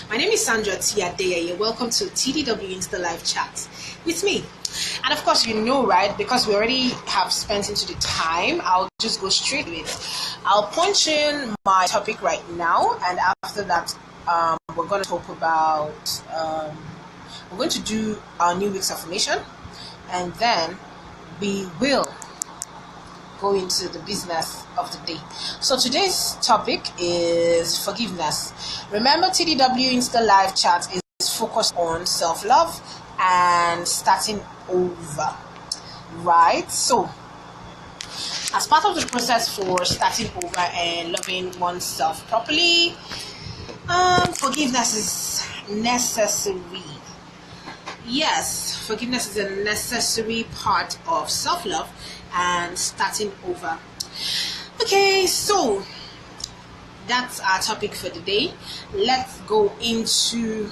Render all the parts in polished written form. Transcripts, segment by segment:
My name is Sandra Adeyeye. Welcome to TDW Insta Live Chat with me. And of course, you know, right? Because we already have spent into the time, I'll just go straight with it. I'll punch in my topic right now, and after that, we're going to talk about. We're going to do our new week's affirmation, and then we will go into the business of the day. So today's topic is forgiveness. Remember, TDW Insta Live Chat is focused on self-love and starting over, right? So as part of the process for starting over and loving oneself properly, forgiveness is necessary. Yes, forgiveness is a necessary part of self-love and starting over. Okay, so that's our topic for the day. Let's go into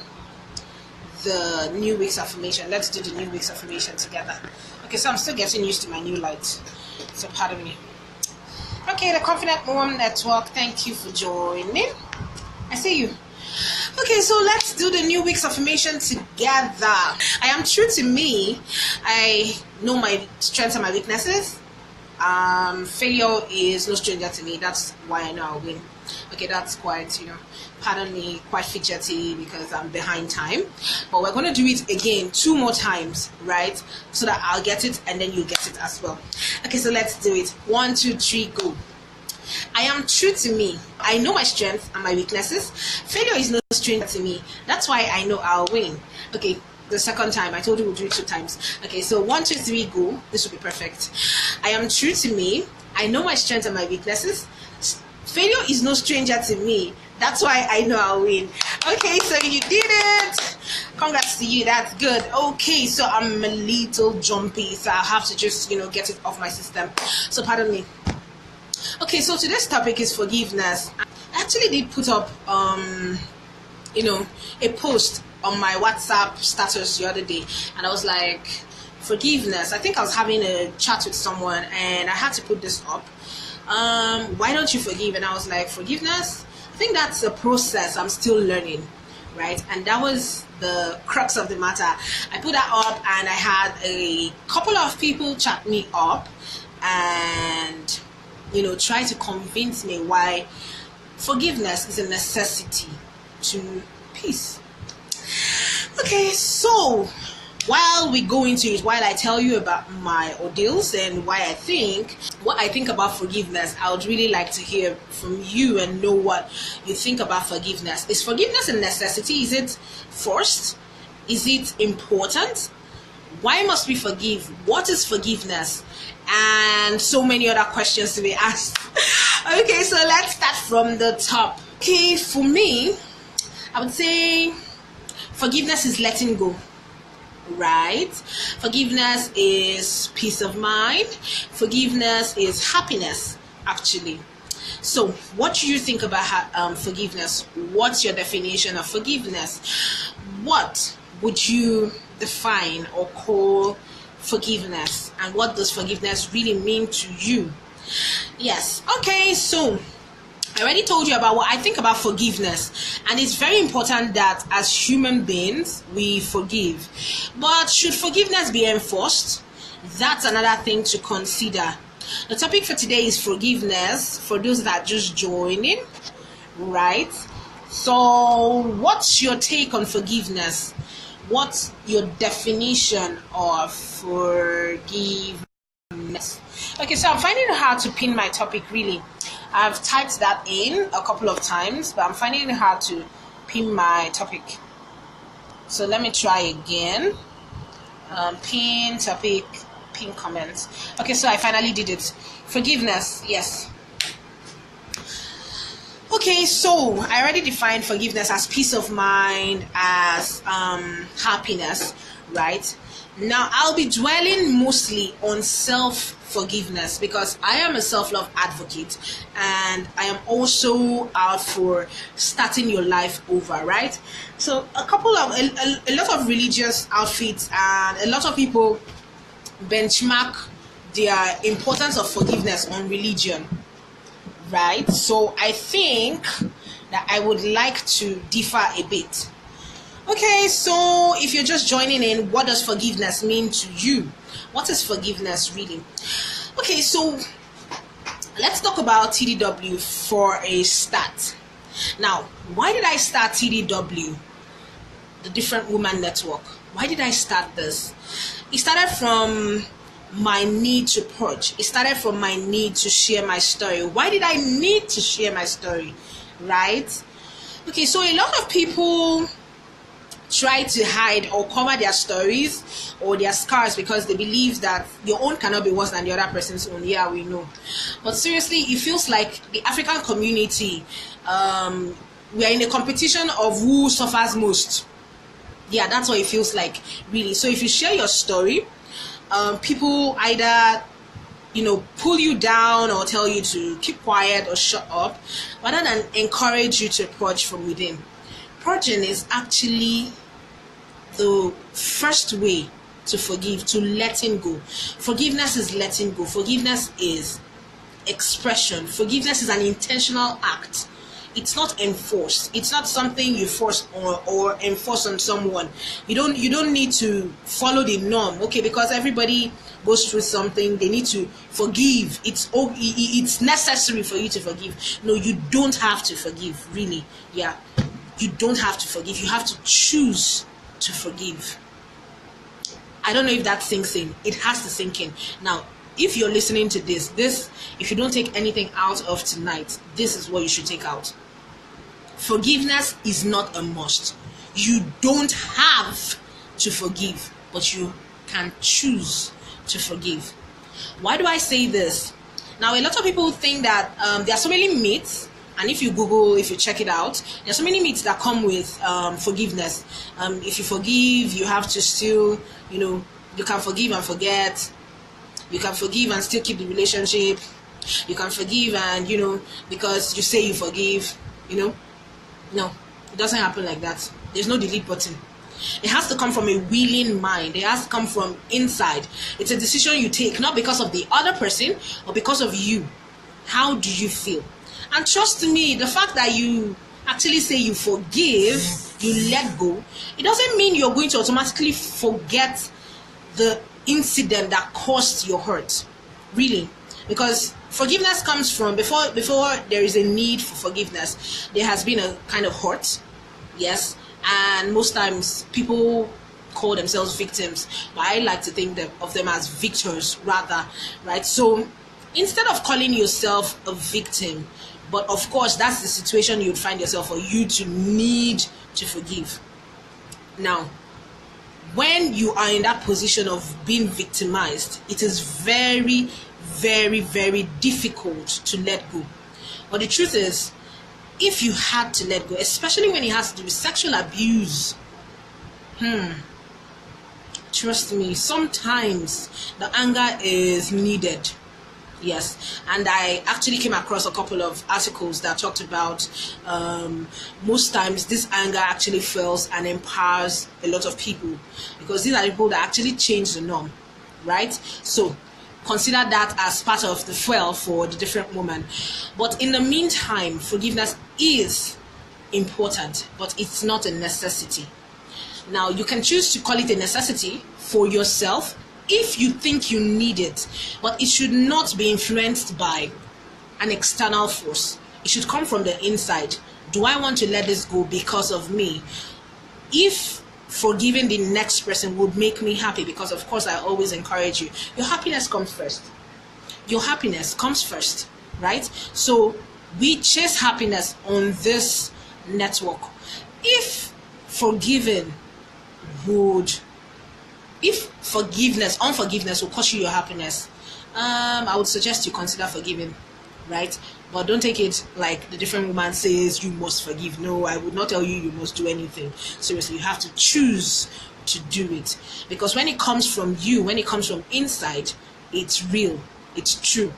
the new week's affirmation. Let's do the new week's affirmation together. Okay, so I'm still getting used to my new light, so pardon me. Okay, the Confident Mom Network, thank you for joining. I see you. Okay, so let's do the new week's affirmation together. I am true to me. I know my strengths and my weaknesses. Failure is no stranger to me. That's why I know I'll win. Okay, that's quite, pardon me, quite fidgety because I'm behind time. But we're going to do it again 2 more times, right? So that I'll get it and then you get it as well. Okay, so let's do it. 1, 2, 3, go. I am true to me. I know my strengths and my weaknesses. Failure is no stranger to me. That's why I know I'll win. Okay, the second time. I told you we'll do it 2 times. Okay, so 1, 2, 3, go. This will be perfect. I am true to me. I know my strengths and my weaknesses. Failure is no stranger to me. That's why I know I'll win. Okay, so you did it. Congrats to you. That's good. Okay, so I'm a little jumpy, so I'll have to just, get it off my system. So pardon me. Okay, so today's topic is forgiveness. I actually did put up, a post on my WhatsApp status the other day, and I was like, forgiveness. I think I was having a chat with someone, and I had to put this up. Why don't you forgive? And I was like, forgiveness? I think that's a process I'm still learning, right? And that was the crux of the matter. I put that up, and I had a couple of people chat me up, and try to convince me why forgiveness is a necessity to peace. Okay, so while we go into it, while I tell you about my ordeals and what I think about forgiveness, I would really like to hear from you and know what you think about forgiveness. Is forgiveness a necessity? Is it forced? Is it important? Why must we forgive? What is forgiveness? And so many other questions to be asked. Okay, so let's start from the top. Okay, for me, I would say forgiveness is letting go, right? Forgiveness is peace of mind. Forgiveness is happiness, actually. So what do you think about forgiveness? What's your definition of forgiveness? What would you define or call forgiveness, and what does forgiveness really mean to you? Yes, okay, so I already told you about what I think about forgiveness, and it's very important that as human beings we forgive. But should forgiveness be enforced? That's another thing to consider. The topic for today is forgiveness for those that are just joining, right? So what's your take on forgiveness? What's your definition of forgiveness? Okay, so I'm finding it hard to pin my topic, really. I've typed that in a couple of times, but I'm finding it hard to pin my topic. So let me try again. Pin topic, pin comments. Okay, so I finally did it. Forgiveness, yes. Okay, so I already defined forgiveness as peace of mind, as happiness, right? Now, I'll be dwelling mostly on self-forgiveness because I am a self-love advocate, and I am also out for starting your life over, right? So a lot of religious outfits and a lot of people benchmark their importance of forgiveness on religion, right? So I think that I would like to differ a bit. Okay, so if you're just joining in, what does forgiveness mean to you? What is forgiveness really? Okay, so let's talk about TDW for a start. Now, why did I start TDW, the Different Woman Network? Why did I start this? It started from my need to purge. It started from my need to share my story. Why did I need to share my story? Right? Okay, so a lot of people try to hide or cover their stories or their scars because they believe that your own cannot be worse than the other person's own. Yeah, we know. But seriously, it feels like the African community, we are in a competition of who suffers most. Yeah, that's what it feels like, really. So if you share your story, people either pull you down or tell you to keep quiet or shut up, rather than encourage you to purge from within. Purging is actually the first way to forgive, to letting go. Forgiveness is letting go. Forgiveness is expression. Forgiveness is an intentional act. It's not enforced. It's not something you force or enforce on someone. You don't need to follow the norm, okay? Because everybody goes through something. They need to forgive. It's necessary for you to forgive. No, you don't have to forgive, really. Yeah, you don't have to forgive. You have to choose to forgive. I don't know if that sinks in. It has to sink in. Now, if you're listening to this, if you don't take anything out of tonight, this is what you should take out. Forgiveness is not a must. You don't have to forgive, but you can choose to forgive. Why do I say this? Now, a lot of people think that there are so many myths, and if you check it out, there are so many myths that come with forgiveness. If you forgive, you have to still, you can forgive and forget. You can forgive and still keep the relationship. You can forgive and, because you say you forgive, No, it doesn't happen like that. There's no delete button. It has to come from a willing mind. It has to come from inside. It's a decision you take, not because of the other person or because of you. How do you feel? And trust me, the fact that you actually say you forgive, you let go, it doesn't mean you're going to automatically forget the incident that caused your hurt. Really. Because forgiveness comes from before there is a need for forgiveness, there has been a kind of hurt. Yes. And most times people call themselves victims, but I like to think of them as victors rather, right? So instead of calling yourself a victim, but of course that's the situation you'd find yourself for you to need to forgive. Now, when you are in that position of being victimized, it is very, very, very difficult to let go. But the truth is, if you had to let go, especially when it has to do with sexual abuse, trust me, sometimes the anger is needed. Yes, and I actually came across a couple of articles that talked about most times this anger actually fuels and empowers a lot of people, because these are people that actually change the norm, right? So consider that as part of the fuel for the different woman. But in the meantime, forgiveness is important, but it's not a necessity. Now, you can choose to call it a necessity for yourself if you think you need it, but it should not be influenced by an external force. It should come from the inside. Do I want to let this go because of me? If forgiving the next person would make me happy, because of course I always encourage you, your happiness comes first. Your happiness comes first, right? So we chase happiness on this network. If unforgiveness will cost you your happiness, I would suggest you consider forgiving, right? But don't take it like the different woman says you must forgive. No, I would not tell you must do anything. Seriously, you have to choose to do it, because when it comes from you, when it comes from inside, it's real, it's true,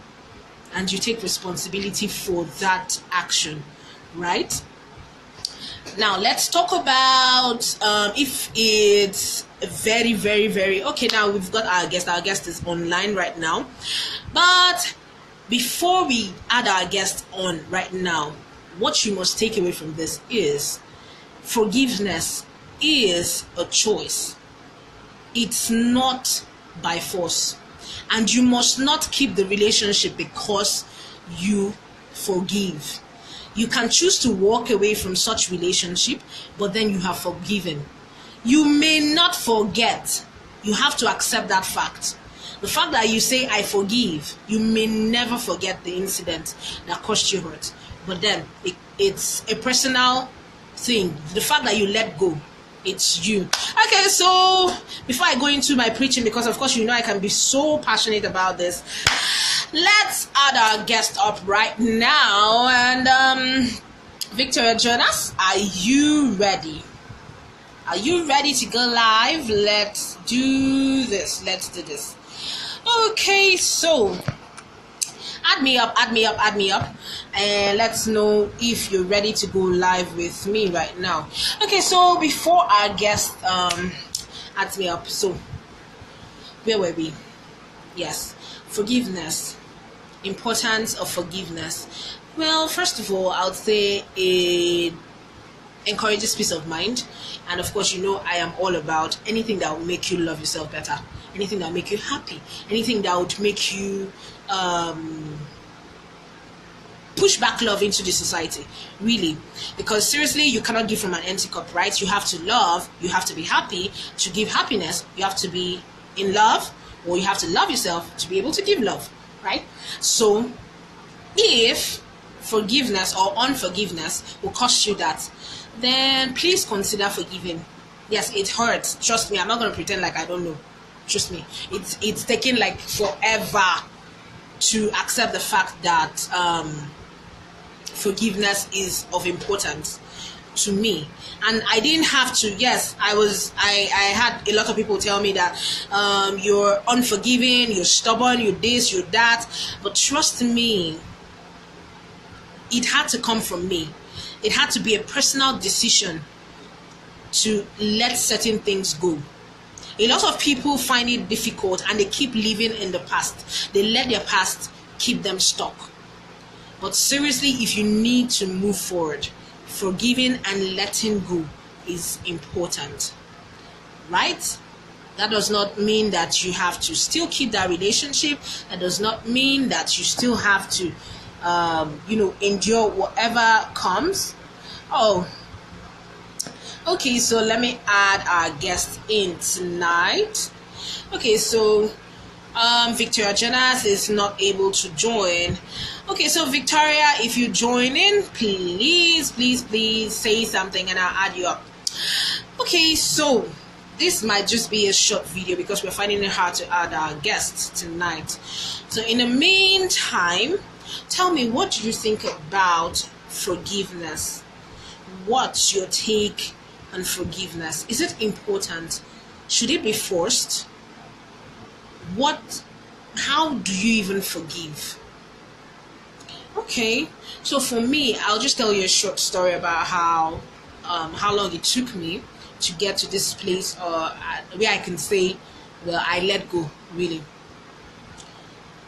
and you take responsibility for that action, right? Now let's talk about if it's very, very, very okay. Now we've got our guest. Our guest is online right now, but before we add our guest on right now, what you must take away from this is forgiveness is a choice. It's not by force. And you must not keep the relationship because you forgive. You can choose to walk away from such relationship, but then you have forgiven. You may not forget. You have to accept that fact. The fact that you say, I forgive, you may never forget the incident that caused you hurt. But then it's a personal thing. The fact that you let go, it's you. Okay, so before I go into my preaching, because of course you know I can be so passionate about this, let's add our guest up right now. And Victoria Jonas, are you ready? Are you ready to go live? Let's do this. Okay, so add me up, and let's know if you're ready to go live with me right now. Okay, so before our guest adds me up, so where were we? Yes, forgiveness. Importance of forgiveness. Well, first of all, I would say it encourages peace of mind, and of course, you know I am all about anything that will make you love yourself better, anything that will make you happy, anything that would make you push back love into the society, really. Because seriously, you cannot give from an empty cup, right? You have to love, you have to be happy to give happiness, you have to be in love, or you have to love yourself to be able to give love, right? So if forgiveness or unforgiveness will cost you that, then please consider forgiving. Yes, it hurts, trust me. I'm not going to pretend like I don't know. Trust me, it's taken like forever to accept the fact that forgiveness is of importance to me. And I didn't have to. Yes, I had a lot of people tell me that you're unforgiving, you're stubborn, you're this, you're that. But trust me, it had to come from me. It had to be a personal decision to let certain things go. A lot of people find it difficult and they keep living in the past. They let their past keep them stuck. But seriously, if you need to move forward, forgiving and letting go is important, right? That does not mean that you have to still keep that relationship. That does not mean that you still have to, endure whatever comes. Oh, okay, so let me add our guest in tonight. Okay, so Victoria Jonas is not able to join. Okay, so Victoria, if you join in, please say something and I'll add you up. Okay, so this might just be a short video because we're finding it hard to add our guests tonight. So in the meantime, tell me, what do you think about forgiveness? What's your take on forgiveness? Is it important? Should it be forced? How do you even forgive? Okay, so for me, I'll just tell you a short story about how long it took me to get to this place where I can say, well, I let go, really.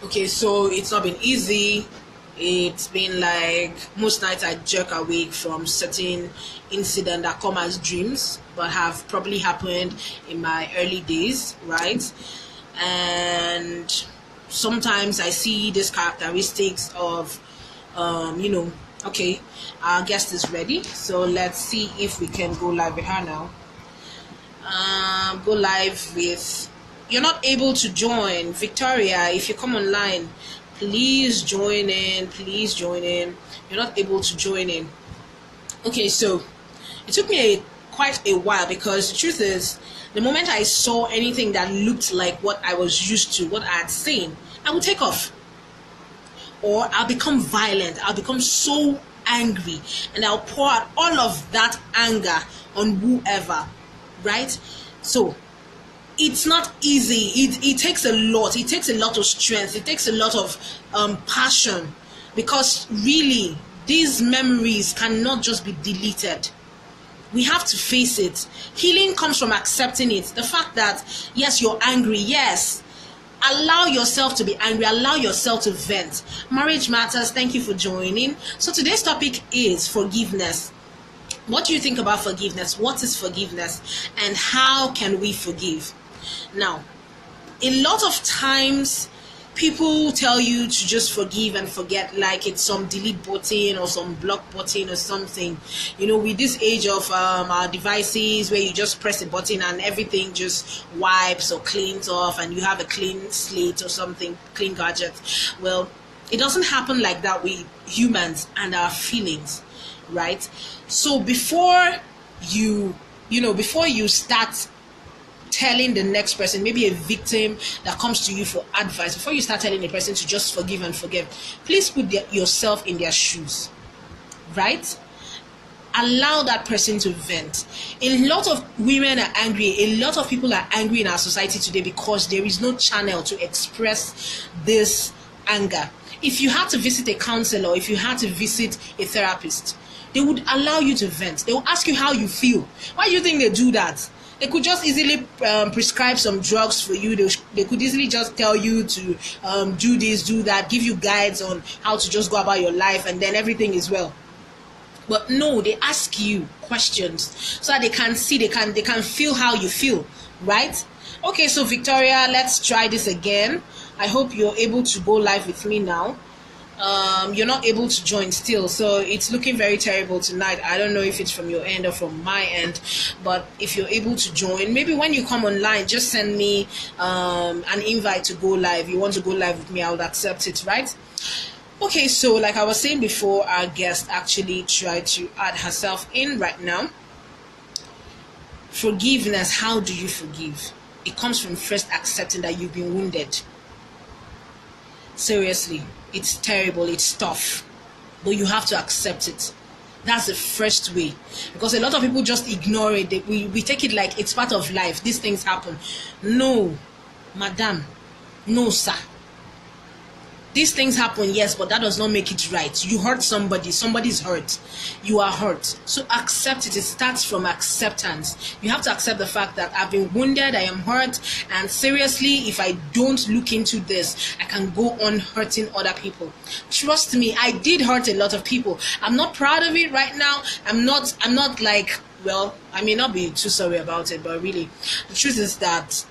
Okay, so it's not been easy. It's been like most nights I jerk awake from certain incidents that come as dreams but have probably happened in my early days, right? And sometimes I see these characteristics of okay, our guest is ready, so let's see if we can go live with her now. Go live with, you're not able to join. Victoria, if you come online, please join in. You're not able to join in. Okay, so it took me quite a while, because the truth is, the moment I saw anything that looked like what I was used to, what I had seen, I would take off. Or I'll become violent. I'll become so angry, and I'll pour out all of that anger on whoever, right? So it's not easy. It takes a lot. It takes a lot of strength. It takes a lot of passion, because really these memories cannot just be deleted. We have to face it. Healing comes from accepting it. The fact that, yes, you're angry. Yes, Allow yourself to be angry. Allow yourself to vent. Marriage Matters, thank you for joining. So today's topic is forgiveness. What do you think about forgiveness? What is forgiveness? And how can we forgive? Now, a lot of times, people tell you to just forgive and forget, like it's some delete button or some block button or something. With this age of our devices where you just press a button and everything just wipes or cleans off and you have a clean slate or something, clean gadget. Well, it doesn't happen like that with humans and our feelings, right? So before you start telling the next person, maybe a victim that comes to you for advice, before you start telling the person to just forgive and forget, please put yourself in their shoes, right? Allow that person to vent. A lot of women are angry. A lot of people are angry in our society today because there is no channel to express this anger. If you had to visit a counselor, or if you had to visit a therapist, they would allow you to vent. They will ask you how you feel. Why do you think they do that? They could just easily prescribe some drugs for you. They could easily just tell you to do this, do that, give you guides on how to just go about your life, and then everything is well. But no, they ask you questions so that they can see, they can feel how you feel, right? Okay, so Victoria, let's try this again. I hope you're able to go live with me now. You're not able to join still, so it's looking very terrible tonight. I don't know if it's from your end or from my end, but if you're able to join, maybe when you come online, just send me an invite to go live. You want to go live with me, I would accept it, right? Okay, so like I was saying before, our guest actually tried to add herself in right now. Forgiveness. How do you forgive? It comes from first accepting that you've been wounded. Seriously, it's terrible, it's tough, but you have to accept it. That's the first way, because a lot of people just ignore it. We take it like it's part of life. These things happen. No, madam, no, sir. These things happen, yes, but that does not make it right. You hurt somebody, somebody's hurt. You are hurt. So accept it. It starts from acceptance. You have to accept the fact that I've been wounded, I am hurt, and seriously, if I don't look into this, I can go on hurting other people. Trust me, I did hurt a lot of people. I'm not proud of it right now. I'm not like, well, I may not be too sorry about it, but really, the truth is that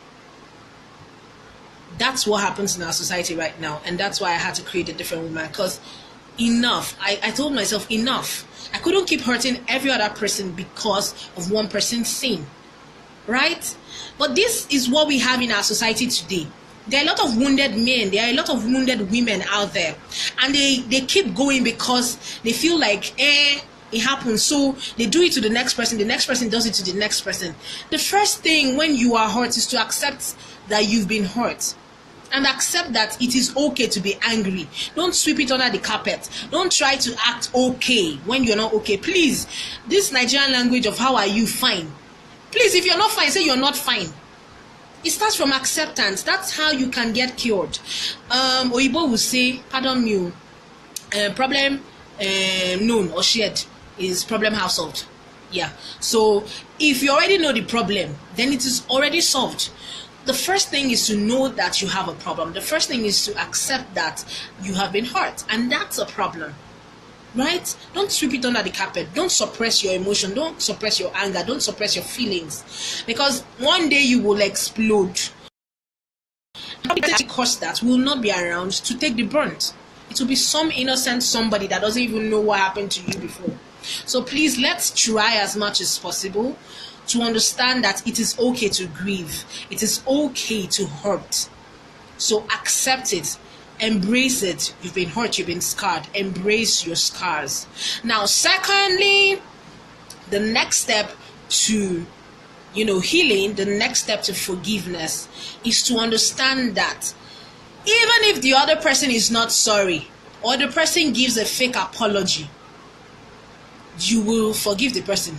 that's what happens in our society right now, and that's why I had to create a different woman, because enough. I told myself enough. I couldn't keep hurting every other person because of one person's sin, right? But this is what we have in our society today. There are a lot of wounded men, there are a lot of wounded women out there, and they keep going because they feel like, it happens, so they do it to the next person does it to the next person. The first thing when you are hurt is to accept that you've been hurt. And accept that it is okay to be angry. Don't sweep it under the carpet. Don't try to act okay when you're not okay. Please, this Nigerian language of how are you, fine. Please, if you're not fine, say you're not fine. It starts from acceptance. That's how you can get cured. Oyibo will say, pardon me, problem known or shared is problem house solved. Yeah. So if you already know the problem, then it is already solved. The first thing is to know that you have a problem. The first thing is to accept that you have been hurt, and that's a problem, right? Don't sweep it under the carpet. Don't suppress your emotion. Don't suppress your anger. Don't suppress your feelings, because one day you will explode. The cause that will not be around to take the brunt. It will be some innocent somebody that doesn't even know what happened to you before. So please, let's try as much as possible to understand that it is okay to grieve. It is okay to hurt. So accept it. Embrace it. You've been hurt. You've been scarred. Embrace your scars. Now, secondly, the next step to, healing, the next step to forgiveness is to understand that even if the other person is not sorry, or the person gives a fake apology, you will forgive the person.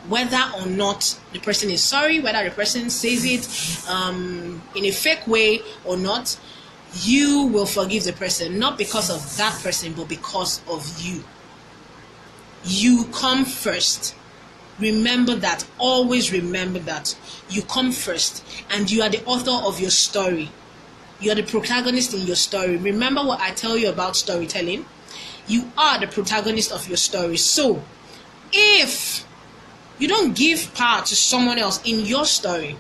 Whether or not the person is sorry, whether the person says it in a fake way or not, you will forgive the person, not because of that person, but because of you. You come first. Remember that. Always remember that. You come first, and you are the author of your story. You're the protagonist in your story. Remember what I tell you about storytelling? You are the protagonist of your story. So if you don't give power to someone else in your story,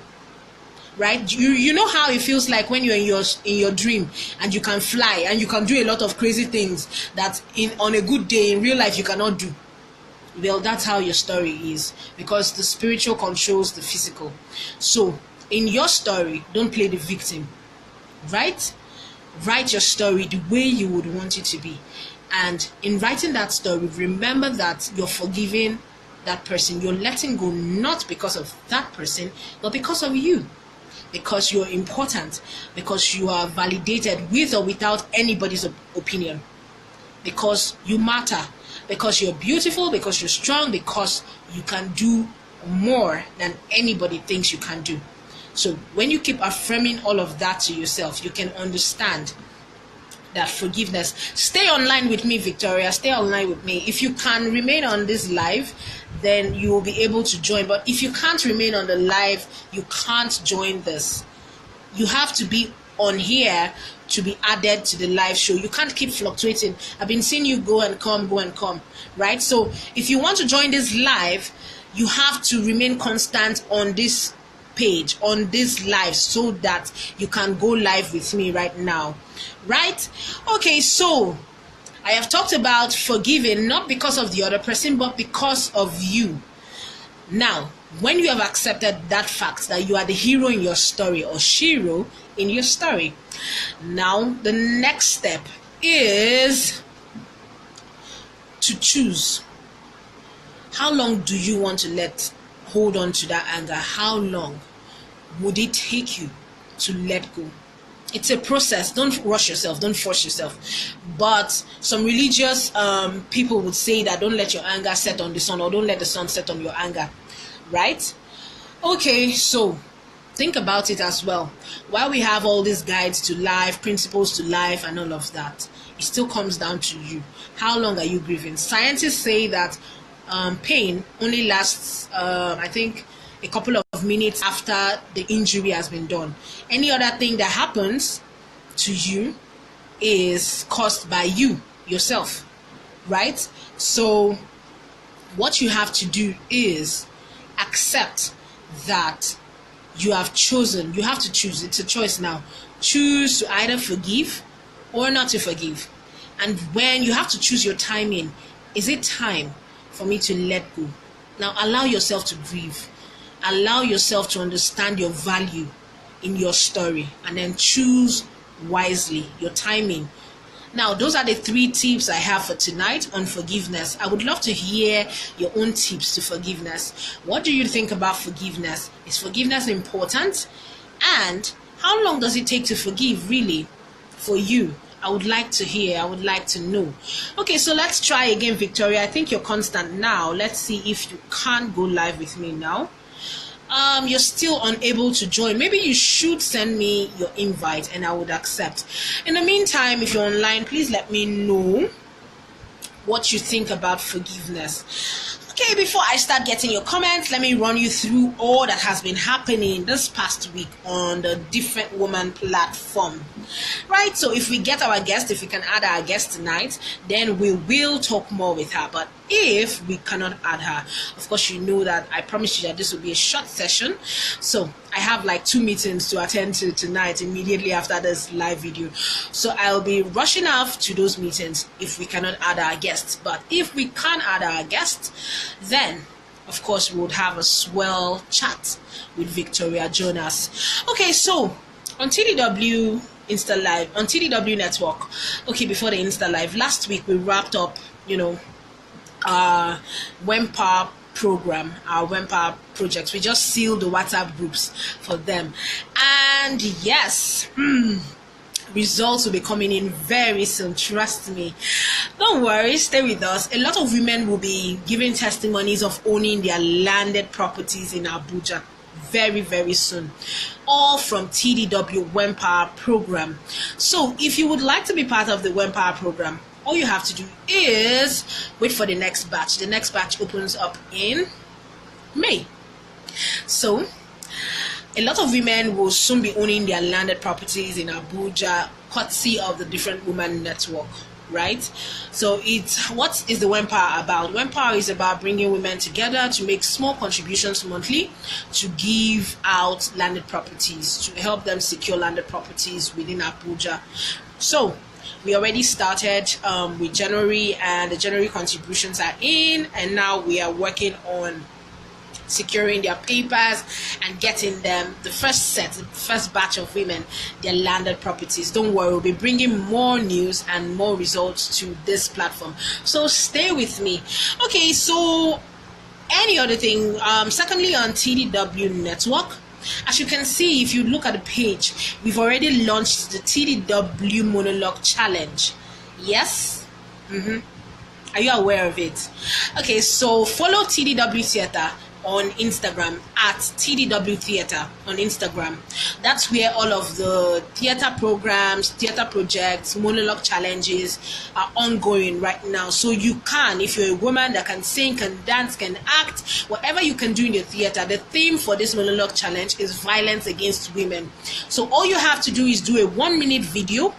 right? You know how it feels like when you're in your dream and you can fly and you can do a lot of crazy things that on a good day in real life you cannot do. Well, that's how your story is, because the spiritual controls the physical. So in your story, don't play the victim. Write your story the way you would want it to be. And in writing that story, remember that you're forgiving that person. You're letting go, not because of that person, but because of you. Because you're important. Because you are validated with or without anybody's opinion. Because you matter. Because you're beautiful. Because you're strong. Because you can do more than anybody thinks you can do. So when you keep affirming all of that to yourself, you can understand that forgiveness. Stay online with me, Victoria. Stay online with me. If you can remain on this live, then you will be able to join. But if you can't remain on the live, you can't join this. You have to be on here to be added to the live show. You can't keep fluctuating. I've been seeing you go and come, right? So if you want to join this live, you have to remain constant on this page, on this live, so that you can go live with me right now, right? Okay, so I have talked about forgiving, not because of the other person, but because of you. Now, when you have accepted that fact that you are the hero in your story, or shiro in your story, now the next step is to choose. How long do you want to hold on to that anger? How long would it take you to let go? It's a process. Don't rush yourself. Don't force yourself. But some religious people would say that don't let your anger set on the sun, or don't let the sun set on your anger, right? Okay, so think about it as well. While we have all these guides to life, principles to life, and all of that, it still comes down to you. How long are you grieving? Scientists say that pain only lasts, I think, a couple of minutes after the injury has been done. Any other thing that happens to you is caused by you yourself, right? So what you have to do is accept that you have chosen. You have to choose. It's a choice now. Choose to either forgive or not to forgive. And when you have to choose your timing, is it time for me to let go? Now allow yourself to grieve. Allow yourself to understand your value in your story, and then choose wisely your timing. Now, those are the 3 tips I have for tonight on forgiveness. I would love to hear your own tips to forgiveness. What do you think about forgiveness? Is forgiveness important? And how long does it take to forgive, really, for you? I would like to hear. I would like to know. Okay, so let's try again, Victoria. I think you're constant now. Let's see if you can go live with me now. You're still unable to join. Maybe you should send me your invite and I would accept. In the meantime, if you're online, please let me know what you think about forgiveness. Okay, before I start getting your comments, let me run you through all that has been happening this past week on the Different Woman platform. Right, so if we get our guest, if we can add our guest tonight, then we will talk more with her. But if we cannot add her, of course, you know that I promised you that this will be a short session. So I have like 2 meetings to attend to tonight immediately after this live video. So I'll be rushing off to those meetings if we cannot add our guests. But if we can add our guests, then of course we would have a swell chat with Victoria Jonas. Okay, so on TDW Insta Live, on TDW Network, okay, before the Insta Live, last week we wrapped up, WEMPA program, our WEMPA projects. We just sealed the WhatsApp groups for them. And yes, results will be coming in very soon, trust me. Don't worry, stay with us. A lot of women will be giving testimonies of owning their landed properties in Abuja very, very soon, all from TDW WEMPA program. So if you would like to be part of the WEMPA program, all you have to do is wait for the next batch. The next batch opens up in May. So a lot of women will soon be owning their landed properties in Abuja, courtesy of the Different Women Network, right? So what is the Wempower about? Wempower is about bringing women together to make small contributions monthly to give out landed properties, to help them secure landed properties within Abuja. So we already started with January, and the January contributions are in, and now we are working on securing their papers and getting them the first batch of women their landed properties. Don't worry, we'll be bringing more news and more results to this platform, so stay with me. Okay, so any other thing, secondly, on TDW network, as you can see, if you look at the page, we've already launched the TDW monologue challenge. Yes. Are you aware of it? Okay, so follow TDW Theatre on Instagram at TDW Theatre on Instagram. That's where all of the theatre programs, theatre projects, monologue challenges are ongoing right now. So you can, if you're a woman that can sing, can dance, can act, whatever you can do in your theatre. The theme for this monologue challenge is violence against women. So all you have to do is do a 1-minute video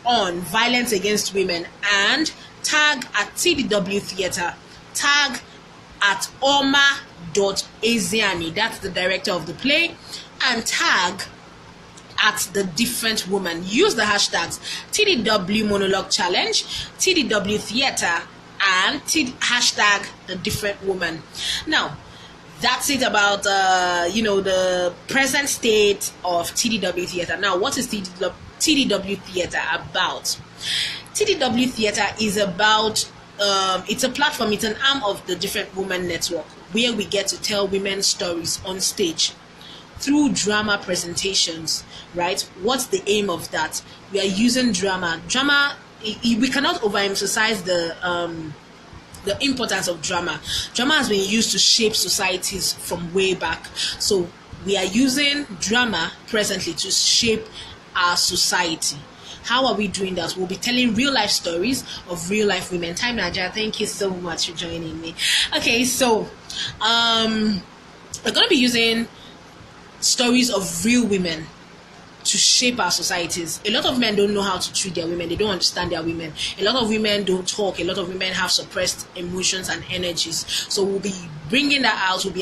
on violence against women and tag at TDW Theatre, tag at Oma.Ezeani, that's the director of the play, and tag at the different woman. Use the hashtags TDW Monologue Challenge, TDW Theatre, and hashtag the different woman. Now, that's it about the present state of TDW Theatre. Now, what is TDW Theatre about? TDW Theatre is about it's a platform, it's an arm of the Different Women Network, where we get to tell women's stories on stage through drama presentations, right? What's the aim of that? We are using drama. We cannot overemphasize the importance of drama. Drama has been used to shape societies from way back. So we are using drama presently to shape our society. How are we doing that? We'll be telling real life stories of real life women. Time Naja, thank you so much for joining me. Okay, so we're going to be using stories of real women to shape our societies. A lot of men don't know how to treat their women. They don't understand their women. A lot of women don't talk. A lot of women have suppressed emotions and energies. So we'll be bringing that out. We'll be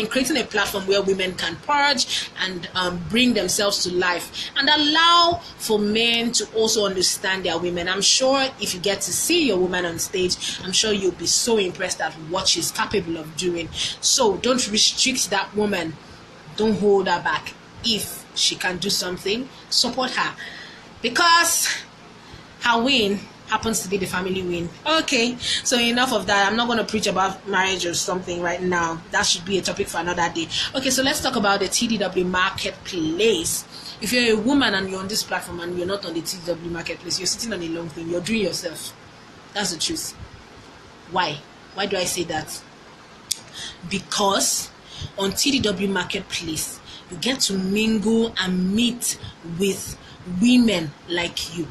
creating a platform where women can purge and bring themselves to life, and allow for men to also understand their women. I'm sure if you get to see your woman on stage, I'm sure you'll be so impressed at what she's capable of doing. So don't restrict that woman. Don't hold her back. If she can do something, support her, because her win happens to be the family win. Okay, so enough of that. I'm not going to preach about marriage or something right now. That should be a topic for another day. Okay, so let's talk about the TDW marketplace. If you're a woman and you're on this platform and you're not on the TDW marketplace, you're sitting on a long thing. You're doing yourself. That's the truth. Why do I say that? Because on TDW marketplace, you get to mingle and meet with women like you.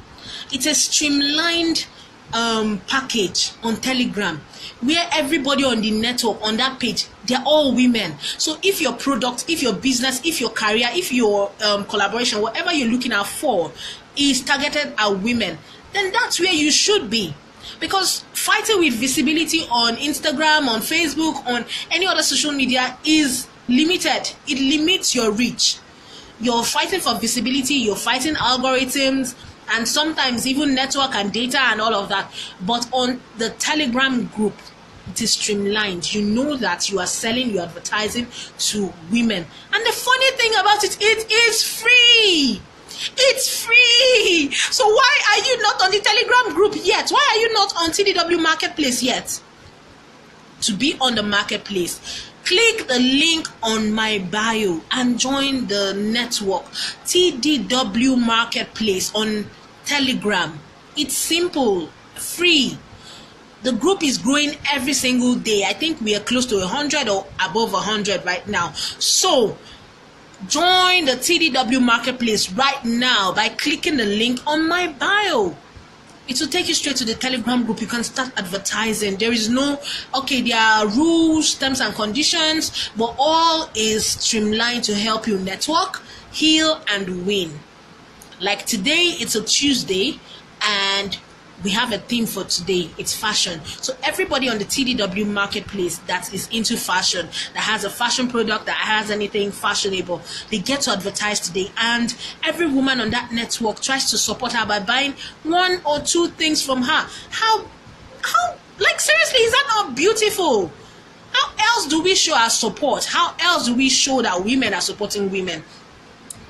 It's a streamlined package on Telegram, where everybody on the network, on that page, they're all women. So if your product, if your business, if your career, if your collaboration, whatever you're looking out for is targeted at women, then that's where you should be. Because fighting with visibility on Instagram, on Facebook, on any other social media is limited. It limits your reach. You're fighting for visibility, you're fighting algorithms, and sometimes even network and data and all of that. But on the Telegram group, it is streamlined. You know that you are selling, you're advertising to women. And the funny thing about it, it is free. It's free. So why are you not on the Telegram group yet? Why are you not on TDW Marketplace yet? To be on the marketplace, click the link on my bio and join the network, TDW Marketplace on Telegram. It's simple, free. The group is growing every single day. I think we are close to 100 or above 100 right now. So join the TDW Marketplace right now by clicking the link on my bio. It will take you straight to the Telegram group. You can start advertising. There is no, okay, there are rules, terms and conditions, but all is streamlined to help you network, heal, and win. Like today, it's a Tuesday, and we have a theme for today. It's fashion. So everybody on the TDW marketplace that is into fashion, that has a fashion product, that has anything fashionable, they get to advertise today. And every woman on that network tries to support her by buying 1 or 2 things from her. How, like seriously, is that not beautiful? How else do we show our support? How else do we show that women are supporting women?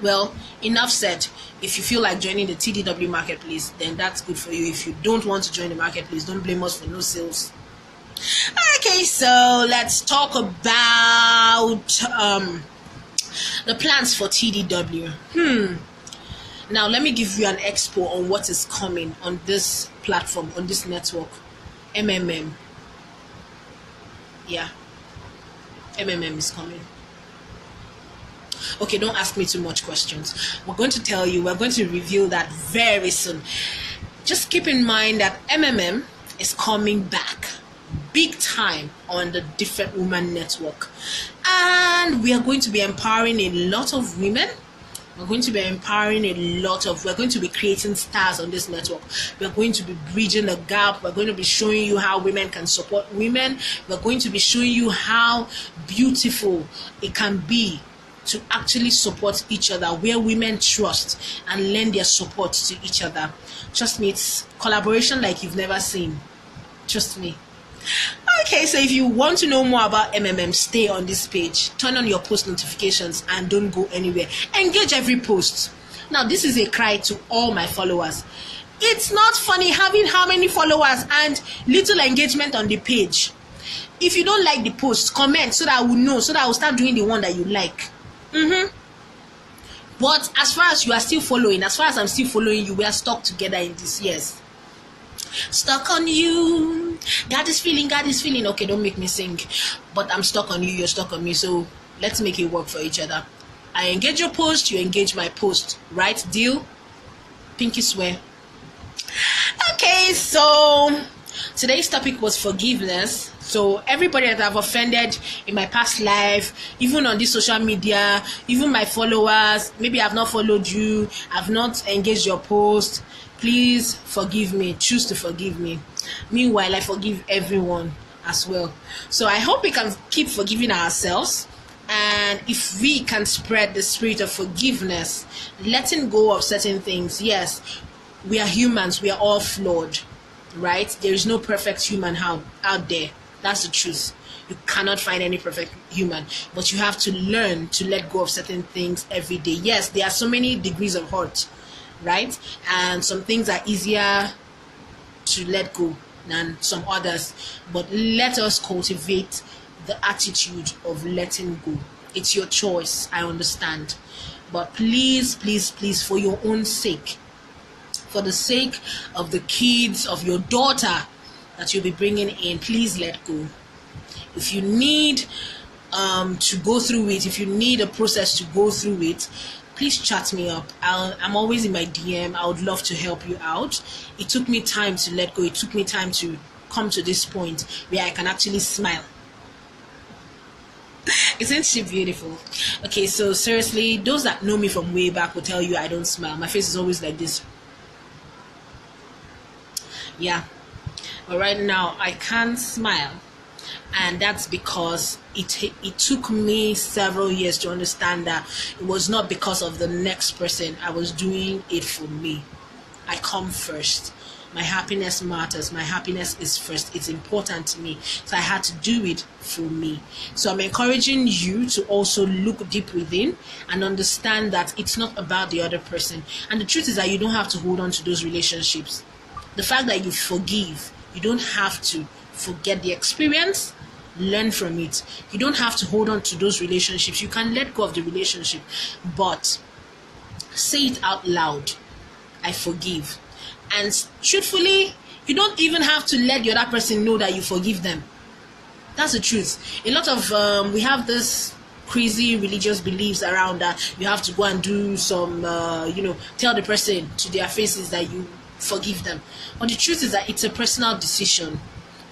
Well, enough said. If you feel like joining the TDW marketplace, then that's good for you. If you don't want to join the marketplace, don't blame us for no sales. Okay, so let's talk about the plans for TDW. Now, let me give you an expo on what is coming on this platform, on this network. MMM. Yeah. MMM is coming. Okay, don't ask me too much questions. We're going to tell you, we're going to reveal that very soon. Just keep in mind that MMM is coming back big time on the Different Woman Network. And we are going to be empowering a lot of women. We're going to be we're going to be creating stars on this network. We're going to be bridging the gap. We're going to be showing you how women can support women. We're going to be showing you how beautiful it can be to actually support each other, where women trust and lend their support to each other. Trust me, it's collaboration like you've never seen. Trust me. Okay, so if you want to know more about MMM, stay on this page, turn on your post notifications, and don't go anywhere. Engage every post. Now, this is a cry to all my followers. It's not funny having how many followers and little engagement on the page. If you don't like the post, comment so that I will know, so that I will start doing the one that you like. But as far as you are still following, as far as I'm still following you, we are stuck together in this. Yes. Stuck on you. God is feeling. Okay, don't make me sing. But I'm stuck on you, you're stuck on me. So let's make it work for each other. I engage your post, you engage my post. Right? Deal? Pinky swear. Okay, so today's topic was forgiveness. So everybody that I've offended in my past life, even on this social media, even my followers, maybe I've not followed you, I've not engaged your post, please forgive me. Choose to forgive me. Meanwhile, I forgive everyone as well. So I hope we can keep forgiving ourselves. And if we can spread the spirit of forgiveness, letting go of certain things. Yes, we are humans. We are all flawed, right? There is no perfect human out there. That's the truth. You cannot find any perfect human, but you have to learn to let go of certain things every day. Yes, there are so many degrees of hurt, right? And some things are easier to let go than some others. But let us cultivate the attitude of letting go. It's your choice, I understand. But please, please, please, for your own sake, for the sake of the kids, of your daughter that you'll be bringing in, please let go. If you need to go through it, if you need a process to go through it, please chat me up. I'm always in my DM. I would love to help you out. It took me time to let go. It took me time to come to this point where I can actually smile. Isn't she beautiful? Okay, so seriously, those that know me from way back will tell you I don't smile. My face is always like this. Yeah. But right now, I can't smile. And that's because it took me several years to understand that it was not because of the next person. I was doing it for me. I come first. My happiness matters. My happiness is first. It's important to me. So I had to do it for me. So I'm encouraging you to also look deep within and understand that it's not about the other person. And the truth is that you don't have to hold on to those relationships. The fact that you forgive, you don't have to forget the experience. Learn from it. You don't have to hold on to those relationships. You can let go of the relationship, but say it out loud. I forgive. And truthfully, you don't even have to let the other person know that you forgive them. That's the truth. A lot of we have this crazy religious beliefs around that you have to go and do some tell the person to their faces that you forgive them. But the truth is that it's a personal decision.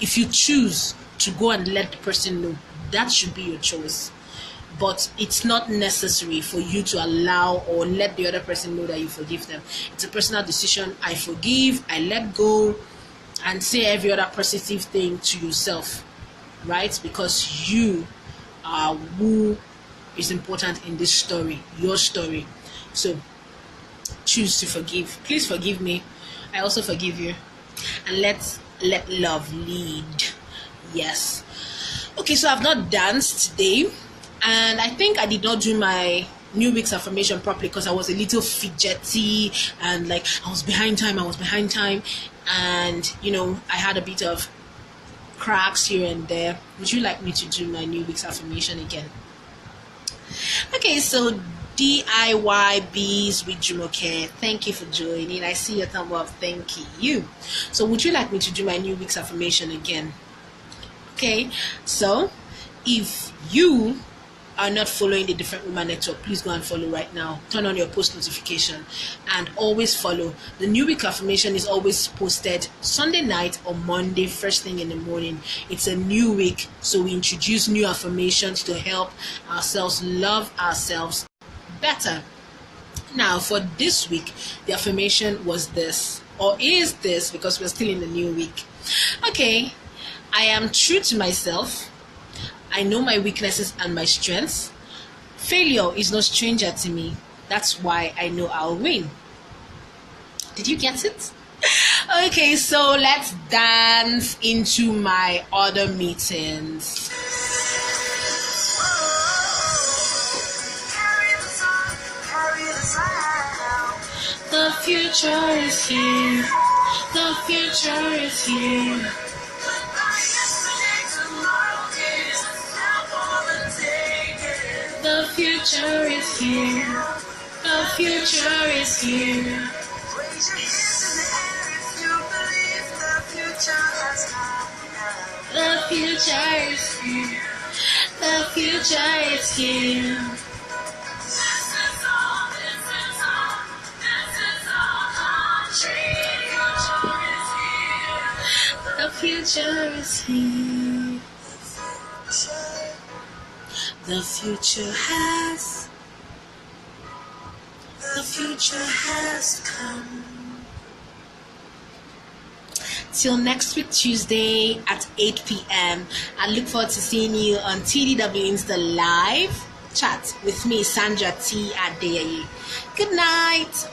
If you choose to go and let the person know, that should be your choice. But it's not necessary for you to allow or let the other person know that you forgive them. It's a personal decision. I forgive, I let go, and say every other positive thing to yourself, right? Because you are who is important in this story, your story. So choose to forgive. Please forgive me. I also forgive you. And let's let love lead. Yes. Okay, so I've not danced today. And I think I did not do my New Week's affirmation properly because I was a little fidgety and like I was behind time. And, I had a bit of cracks here and there. Would you like me to do my New Week's affirmation again? Okay, so DIY Bees with Jumoke, thank you for joining. I see your thumb up. Thank you. So would you like me to do my New Week's affirmation again? Okay, so if you are not following the Different Woman Network, please go and follow right now. Turn on your post notification and always follow. The New Week affirmation is always posted Sunday night or Monday first thing in the morning. It's a new week, so we introduce new affirmations to help ourselves love ourselves better. Now for this week, the affirmation was this, or is this, because we're still in the new week. Okay, I am true to myself. I know my weaknesses and my strengths. Failure is no stranger to me. That's why I know I'll win. Did you get it? Okay, so let's dance into my other meetings. The future is here. The future is here. The future is here. The future is here. Raise your hands in the air if you believe the future has come. The future is here. The future is here. The future is here. The future has come. Till next week Tuesday at 8 p.m. I look forward to seeing you on TDW Insta Live Chat with me, Sandra T. Adeyeye. Good night.